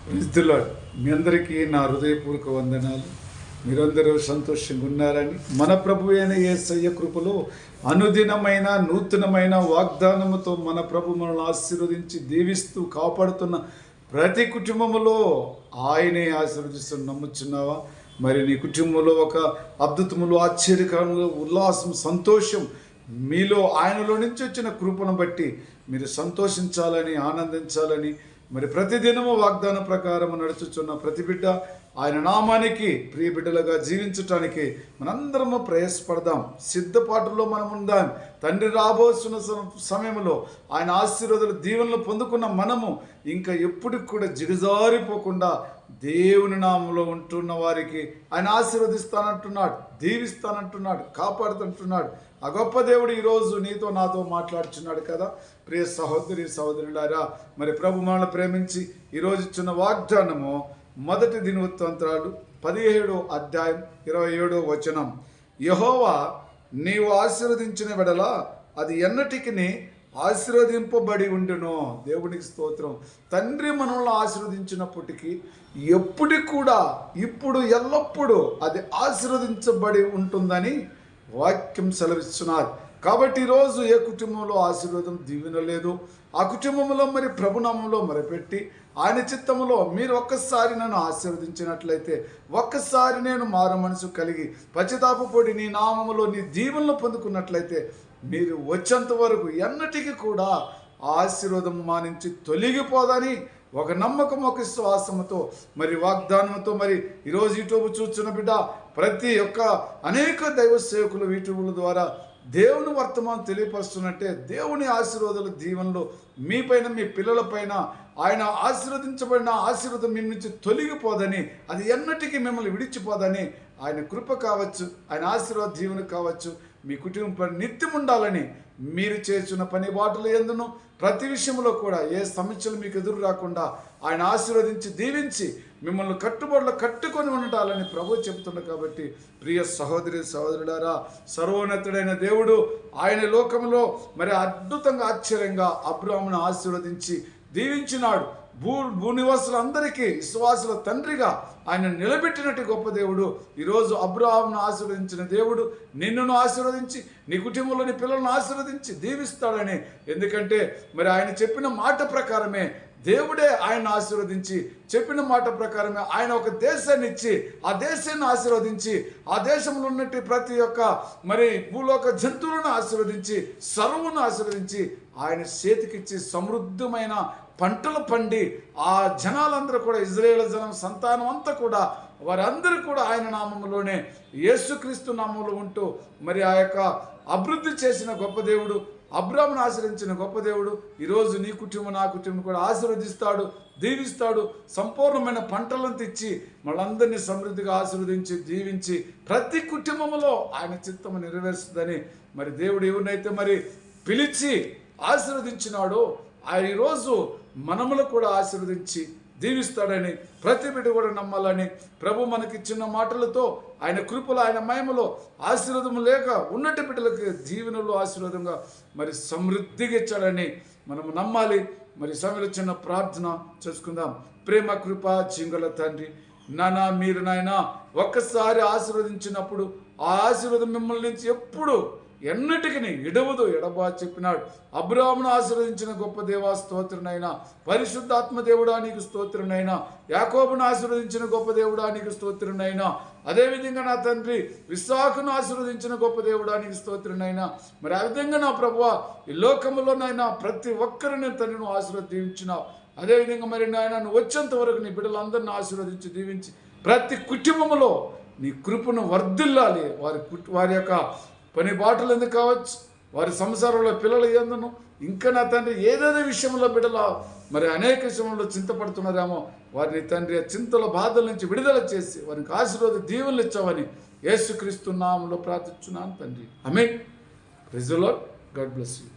Praise మీ అందరికీ నా హృదయపూర్వక వందనాలు. మీరందరూ సంతోషంగా ఉన్నారని, మన ప్రభు అయిన యేసయ్య కృపలో అనుదినమైన నూతనమైన వాగ్దానముతో మన ప్రభు మనల్ని ఆశీర్వదించి దీవిస్తూ కాపాడుతున్న ప్రతి కుటుంబంలో ఆయనే ఆశీర్వదిస్తూ నమ్ముచున్నావా? మరి నీ కుటుంబంలో ఒక అద్భుతములు, ఆశ్చర్యకరములు, ఉల్లాసం, సంతోషం మీలో ఆయనలో నుంచి వచ్చిన కృపను బట్టి మీరు సంతోషించాలని, ఆనందించాలని, మరి ప్రతిదినము వాగ్దాన ప్రకారం నడుచుచున్న ప్రతి బిడ్డ ఆయన నామానికి ప్రియ బిడ్డలుగా జీవించటానికి మనందరము ప్రయాసపడదాం. సిద్ధపాటులో మనం ఉందాం. తండ్రి రాబోతున్న సమయంలో ఆయన ఆశీర్వాదాలు, దీవెనలు పొందుకున్న మనము ఇంకా ఎప్పటికి కూడా జిగజారిపోకుండా దేవుని నామంలో ఉంటున్న వారికి ఆయన ఆశీర్వదిస్తానంటున్నాడు, దీవిస్తానంటున్నాడు, కాపాడుతుంటున్నాడు. ఆ గొప్ప దేవుడు ఈరోజు నీతో నాతో మాట్లాడుచున్నాడు కదా. ప్రియ సహోదరి సహోదరులారా, మరి ప్రభు మనల్ని ప్రేమించి ఈరోజు ఇచ్చిన వాగ్దానము మొదటి దినవృత్తాంతాలు 17వ అధ్యాయం 27వ వచనం. యెహోవా నీవు ఆశీర్వదించిన వెడల అది ఎన్నటికి ఆశీర్వదింపబడి ఉండును. దేవునికి స్తోత్రం. తండ్రి మనల్ని ఆశీర్వదించినప్పటికీ ఎప్పటికి కూడా, ఇప్పుడు ఎల్లప్పుడూ అది ఆశీర్వదించబడి ఉంటుందని వాక్యం సెలవిస్తున్నారు. కాబట్టి ఈరోజు ఏ కుటుంబంలో ఆశీర్వాదం, దీవెన లేదు, ఆ కుటుంబంలో మరి ప్రభునామంలో మొరపెట్టి ఆయన చిత్తములో మీరు ఒక్కసారి నన్ను ఆశీర్వదించినట్లయితే, ఒక్కసారి నేను మారు మనసు కలిగి పశ్చాత్తాపపడి నీ నామములో నీ దీవెనలు పొందుకున్నట్లయితే, మీరు వచ్చేంత వరకు ఎన్నటికీ కూడా ఆశీర్వాదం మా నుంచి తొలగిపోదని ఒక నమ్మకం, ఒక విశ్వాసంతో, మరి వాగ్దానంతో, మరి ఈరోజు యూట్యూబ్ చూస్తున్న బిడ్డ ప్రతి ఒక్క అనేక దైవ సేవకులు యూట్యూబ్ల ద్వారా దేవుని వర్తమానం తెలియపరుస్తున్నట్టే దేవుని ఆశీర్వాదాలు, దీవెనలు మీపైన, మీ పిల్లలపైన ఆయన ఆశీర్వదించబడిన ఆశీర్వాదం మీ నుంచి తొలగిపోదని, అది ఎన్నటికీ మిమ్మల్ని విడిచిపోదని, ఆయన కృప కావచ్చు, ఆయన ఆశీర్వాద దీవెన కావచ్చు మీ కుటుంబం నిత్యం ఉండాలని, మీరు చేస్తున్న పని బాటలు ఎందును ప్రతి విషయంలో కూడా ఏ సమస్యలు మీకు ఎదురు రాకుండా ఆయన ఆశీర్వదించి దీవించి మిమ్మల్ని కట్టుబడులు కట్టుకొని ఉండాలని ప్రభు చెబుతున్నాడు. కాబట్టి ప్రియ సహోదరి సహోదరులారా, సర్వోన్నతుడైన దేవుడు ఆయన లోకంలో మరి అద్భుతంగా, ఆశ్చర్యంగా అబ్రాహామును ఆశీర్వదించి దీవించినాడు. భూనివాసులందరికీ విశ్వాసుల తండ్రిగా ఆయన నిలబెట్టినట్టు గొప్ప దేవుడు ఈరోజు అబ్రాహామును ఆశీర్వదించిన దేవుడు నిన్నును ఆశీర్వదించి, నీ కుటుంబంలోని పిల్లలను ఆశీర్వదించి దీవిస్తాడని. ఎందుకంటే మరి ఆయన చెప్పిన మాట ప్రకారమే, దేవుడే ఆయన ఆశీర్వదించి చెప్పిన మాట ప్రకారమే ఆయన ఒక దేశాన్ని ఇచ్చి, ఆ దేశాన్ని ఆశీర్వదించి, ఆ దేశంలో ఉన్నట్టు ప్రతి ఒక్క మరి భూలోక జంతువులను ఆశీర్వదించి, సర్వును ఆశీర్వదించి ఆయన చేతికిచ్చి సమృద్ధమైన పంటలు పండి ఆ జనాలందరూ కూడా, ఇజ్రాయేల్ జనం సంతానం అంతా కూడా, వారందరూ కూడా ఆయన నామంలోనే, యేసుక్రీస్తు నామంలో ఉంటూ మరి ఆ యొక్క అభివృద్ధి చేసిన గొప్ప దేవుడు, అబ్రాహామును ఆశీర్వదించిన గొప్ప దేవుడు ఈరోజు నీ కుటుంబం, నా కుటుంబం కూడా ఆశీర్వదిస్తాడు, దీవిస్తాడు. సంపూర్ణమైన పంటలను తెచ్చి వాళ్ళందరినీ సమృద్ధిగా ఆశీర్వదించి దీవించి ప్రతి కుటుంబంలో ఆయన చిత్తము నెరవేరుస్తుందని మరి దేవుడు ఎవరినైతే మరి పిలిచి ఆశీర్వదించినాడో ఆయన ఈరోజు మనములు కూడా ఆశీర్వదించి దీవిస్తాడని ప్రతి బిడ్డ కూడా నమ్మాలని, ప్రభు మనకిచ్చిన మాటలతో ఆయన కృపలో, ఆయన మహిమలో ఆశీర్వాదం లేక ఉన్నటి బిడ్డలకు జీవనంలో ఆశీర్వాదంగా మరి సమృద్ధిగా ఇచ్చాడని మనము నమ్మాలి. మరి సమయంలో చిన్న ప్రార్థన చేసుకుందాం. ప్రేమ కృప చింగల తండ్రి, నానా మీరు నాయన ఒక్కసారి ఆశీర్వదించినప్పుడు ఆ ఆశీర్వాదం మిమ్మల్ని నుంచి ఎప్పుడు ఎన్నటికి ఎడవదు, ఎడబా చెప్పినాడు. అబ్రాహామును ఆశీర్వదించిన గొప్ప దేవా స్తోత్రునైనా, పరిశుద్ధాత్మ దేవుడా నీకు స్తోత్రునైనా, యాకోబును ఆశీర్వదించిన గొప్ప దేవుడా నీకు స్తోత్రునైనా, అదేవిధంగా నా తండ్రి విశాఖను ఆశీర్వదించిన గొప్ప దేవుడా నీకు స్తోత్రునైనా, మరి ఆ విధంగా నా ప్రభువా ఈ లోకంలోనైనా ప్రతి ఒక్కరిని తండ్రిని ఆశీర్వదించినావు. అదేవిధంగా మరి నాయన నువ్వు వచ్చేంత వరకు నీ బిడ్డలందరినీ ఆశీర్వదించి దీవించి ప్రతి కుటుంబంలో నీ కృపను వర్ధిల్లాలి. వారి యొక్క పని బాటలు ఎందుకు కావచ్చు, వారి సంసారంలో పిల్లలు ఎందును, ఇంకా నా తండ్రి ఏదేదో విషయంలో బిడ్డల మరి అనేక విషయంలో చింతపడుతున్నారేమో, వారిని తండ్రి చింతల బాధల నుంచి విడుదల చేసి వారికి ఆశీర్వాద దీవెనలు ఇచ్చావని యేసుక్రీస్తు నామములో ప్రార్థిస్తున్నాను తండ్రి. Amen. Praise the Lord. God bless you.